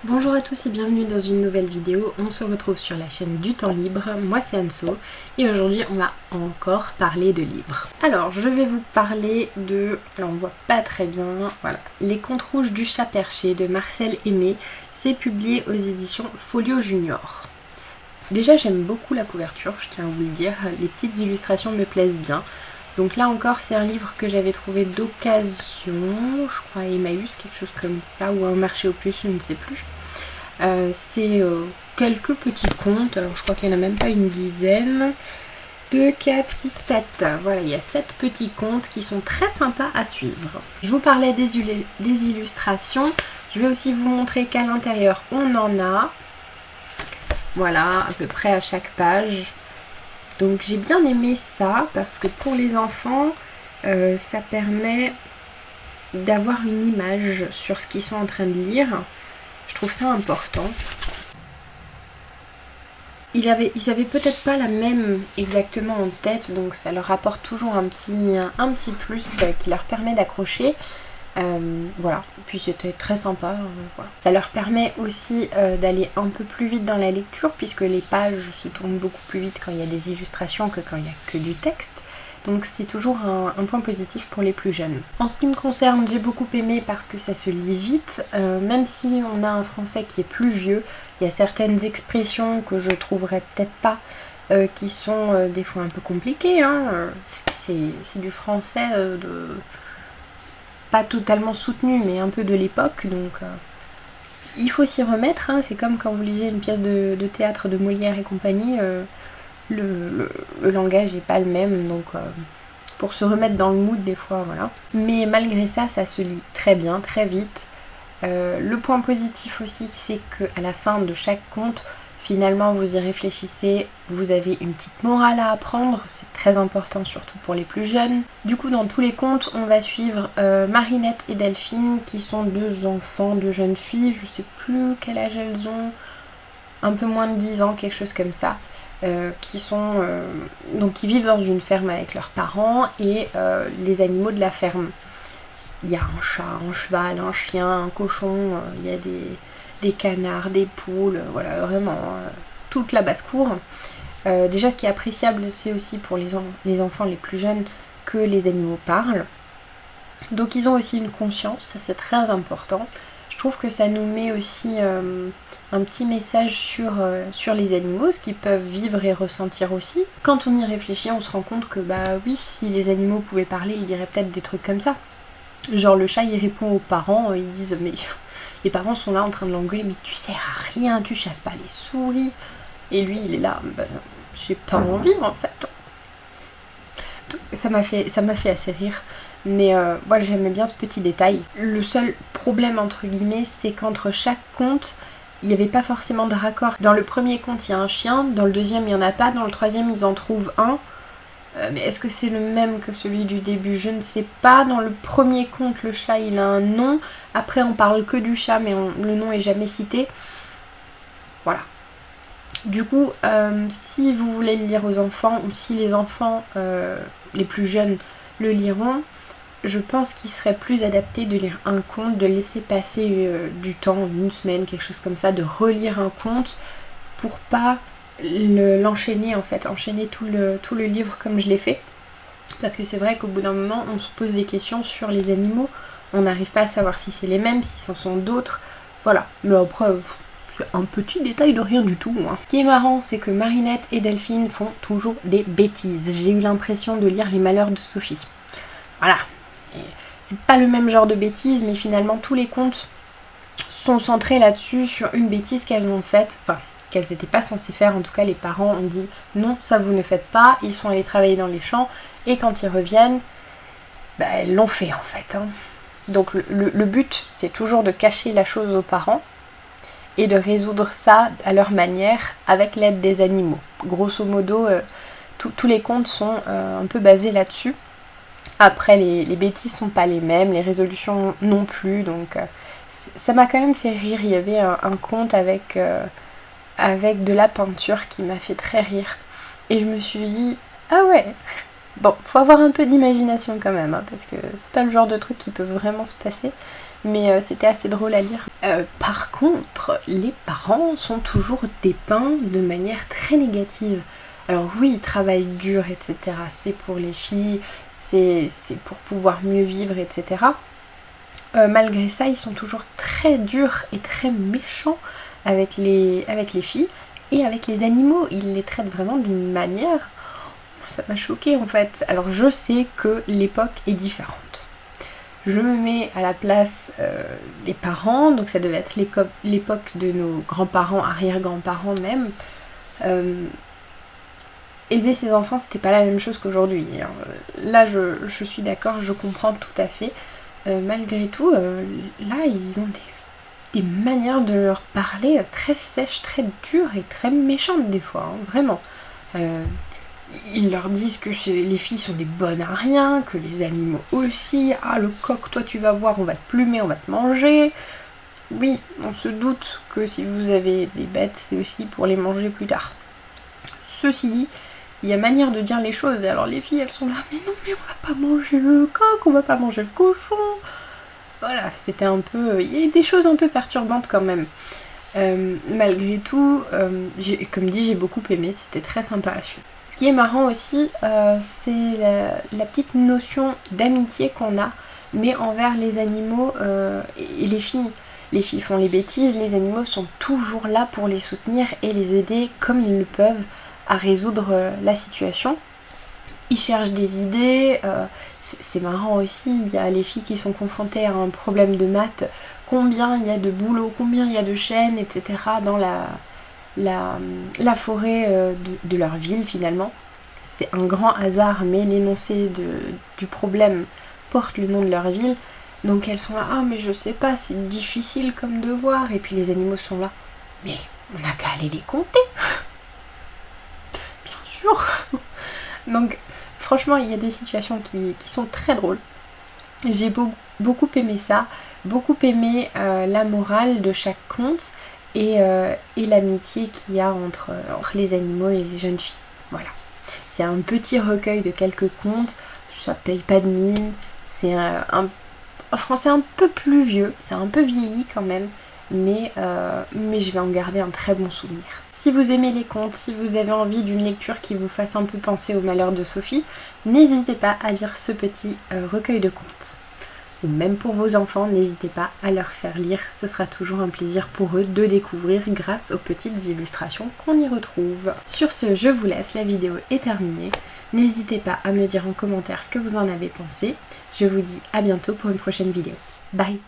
Bonjour à tous et bienvenue dans une nouvelle vidéo. On se retrouve sur la chaîne du temps libre. Moi c'est Anso et aujourd'hui on va encore parler de livres. Alors je vais vous parler de... Alors on voit pas très bien. Voilà. Les contes rouges du chat perché de Marcel Aimé. C'est publié aux éditions Folio Junior. Déjà j'aime beaucoup la couverture, je tiens à vous le dire. Les petites illustrations me plaisent bien. Donc là encore c'est un livre que j'avais trouvé d'occasion, je crois à Emmaüs, quelque chose comme ça, ou à un marché aux puces, je ne sais plus. C'est quelques petits contes, alors je crois qu'il n'y en a même pas une dizaine. 2, 4, 6, 7. Voilà, il y a 7 petits contes qui sont très sympas à suivre. Je vous parlais des illustrations, je vais aussi vous montrer qu'à l'intérieur on en a. Voilà, à peu près à chaque page. Donc j'ai bien aimé ça parce que pour les enfants, ça permet d'avoir une image sur ce qu'ils sont en train de lire. Je trouve ça important. Ils avaient peut-être pas la même exactement en tête, donc ça leur apporte toujours un petit plus qui leur permet d'accrocher. Voilà, puis c'était très sympa. Voilà. Ça leur permet aussi d'aller un peu plus vite dans la lecture puisque les pages se tournent beaucoup plus vite quand il y a des illustrations que quand il n'y a que du texte. Donc c'est toujours un point positif pour les plus jeunes. En ce qui me concerne, j'ai beaucoup aimé parce que ça se lit vite, même si on a un français qui est plus vieux, il y a certaines expressions que je trouverais peut-être pas, qui sont des fois un peu compliquées, hein. C'est du français pas totalement soutenu, mais un peu de l'époque, donc il faut s'y remettre, hein. C'est comme quand vous lisez une pièce de théâtre de Molière et compagnie, le langage n'est pas le même, donc pour se remettre dans le mood des fois, voilà. Mais malgré ça, ça se lit très bien, très vite. Le point positif aussi, c'est qu'à la fin de chaque conte, finalement vous y réfléchissez, vous avez une petite morale à apprendre, c'est très important surtout pour les plus jeunes. Du coup dans tous les contes on va suivre Marinette et Delphine qui sont deux enfants, deux jeunes filles, je sais plus quel âge elles ont, un peu moins de 10 ans, quelque chose comme ça. Qui vivent dans une ferme avec leurs parents et les animaux de la ferme. Il y a un chat, un cheval, un chien, un cochon, il y a des canards, des poules, voilà, vraiment toute la basse-cour. Déjà, ce qui est appréciable, c'est aussi pour les enfants les plus jeunes que les animaux parlent. Donc, ils ont aussi une conscience, ça c'est très important. Je trouve que ça nous met aussi un petit message sur les animaux, ce qu'ils peuvent vivre et ressentir aussi. Quand on y réfléchit, on se rend compte que bah oui, si les animaux pouvaient parler, ils diraient peut-être des trucs comme ça. Genre le chat il répond aux parents, ils disent mais les parents sont là en train de l'engueuler, mais tu sers à rien, tu chasses pas les souris. Et lui il est là, bah, j'ai pas envie en fait. Ça m'a fait assez rire. Mais voilà, j'aimais bien ce petit détail. Le seul problème entre guillemets, c'est qu'entre chaque conte, il n'y avait pas forcément de raccord. Dans le premier conte, il y a un chien, dans le deuxième, il n'y en a pas, dans le troisième, ils en trouvent un. Mais est-ce que c'est le même que celui du début? Je ne sais pas. Dans le premier conte, le chat, il a un nom. Après, on parle que du chat, mais le nom est jamais cité. Voilà. Du coup, si vous voulez le lire aux enfants, ou si les enfants, les plus jeunes, le liront, je pense qu'il serait plus adapté de lire un conte, de laisser passer du temps, une semaine, quelque chose comme ça, de relire un conte pour pas l'enchaîner en fait, enchaîner tout le livre comme je l'ai fait. Parce que c'est vrai qu'au bout d'un moment, on se pose des questions sur les animaux, on n'arrive pas à savoir si c'est les mêmes, si ce sont d'autres, voilà. Mais après, un petit détail de rien du tout, hein. Ce qui est marrant, c'est que Marinette et Delphine font toujours des bêtises. J'ai eu l'impression de lire Les Malheurs de Sophie. Voilà. C'est pas le même genre de bêtises, mais finalement tous les contes sont centrés là-dessus, sur une bêtise qu'elles ont faite, enfin qu'elles n'étaient pas censées faire. En tout cas les parents ont dit non, ça vous ne faites pas, ils sont allés travailler dans les champs et quand ils reviennent, bah, elles l'ont fait en fait, hein. Donc le but c'est toujours de cacher la chose aux parents et de résoudre ça à leur manière avec l'aide des animaux. Grosso modo, tous les contes sont un peu basés là-dessus. Après, les bêtises sont pas les mêmes, les résolutions non plus, donc ça m'a quand même fait rire. Il y avait un conte avec de la peinture qui m'a fait très rire. Et je me suis dit, ah ouais, Bon, faut avoir un peu d'imagination quand même, hein, parce que c'est pas le genre de truc qui peut vraiment se passer, mais c'était assez drôle à lire. Par contre, les parents sont toujours dépeints de manière très négative. Alors oui, ils travaillent dur, etc. C'est pour les filles, c'est pour pouvoir mieux vivre, etc. Malgré ça, ils sont toujours très durs et très méchants avec les filles et avec les animaux. Ils les traitent vraiment d'une manière... Ça m'a choquée en fait. Alors je sais que l'époque est différente. Je me mets à la place des parents, donc ça devait être l'époque de nos grands-parents, arrière-grands-parents même. Élever ses enfants, c'était pas la même chose qu'aujourd'hui. Hein. Là, je suis d'accord, je comprends tout à fait. Malgré tout, là, ils ont des manières de leur parler très sèches, très dures et très méchantes des fois, hein, vraiment. Ils leur disent que les filles sont des bonnes à rien, que les animaux aussi. Ah, le coq, toi tu vas voir, on va te plumer, on va te manger. Oui, on se doute que si vous avez des bêtes, c'est aussi pour les manger plus tard. Ceci dit, il y a manière de dire les choses. Et alors les filles, elles sont là, mais non, mais on va pas manger le coq, on va pas manger le cochon. Voilà, c'était un peu... Il y a des choses un peu perturbantes quand même. Malgré tout, comme dit, j'ai beaucoup aimé, c'était très sympa à suivre. Ce qui est marrant aussi, c'est la petite notion d'amitié qu'on a, mais envers les animaux et les filles. Les filles font les bêtises, les animaux sont toujours là pour les soutenir et les aider comme ils le peuvent à résoudre la situation. Ils cherchent des idées, c'est marrant aussi, il y a les filles qui sont confrontées à un problème de maths, combien il y a de boulot, combien il y a de chaînes, etc. dans la forêt de leur ville finalement. C'est un grand hasard, mais l'énoncé du problème porte le nom de leur ville. Donc elles sont là, ah mais je sais pas, c'est difficile comme devoir. Et puis les animaux sont là, mais on n'a qu'à aller les compter. Bien sûr. Donc franchement, il y a des situations qui sont très drôles. J'ai beaucoup aimé ça, beaucoup aimé la morale de chaque conte et l'amitié qu'il y a entre les animaux et les jeunes filles. Voilà. C'est un petit recueil de quelques contes, ça paye pas de mine, c'est un français un peu plus vieux, c'est un peu vieilli quand même, mais je vais en garder un très bon souvenir. Si vous aimez les contes, si vous avez envie d'une lecture qui vous fasse un peu penser au malheur de Sophie, n'hésitez pas à lire ce petit recueil de contes. Ou même pour vos enfants, n'hésitez pas à leur faire lire, ce sera toujours un plaisir pour eux de découvrir grâce aux petites illustrations qu'on y retrouve. Sur ce, je vous laisse, la vidéo est terminée. N'hésitez pas à me dire en commentaire ce que vous en avez pensé. Je vous dis à bientôt pour une prochaine vidéo. Bye!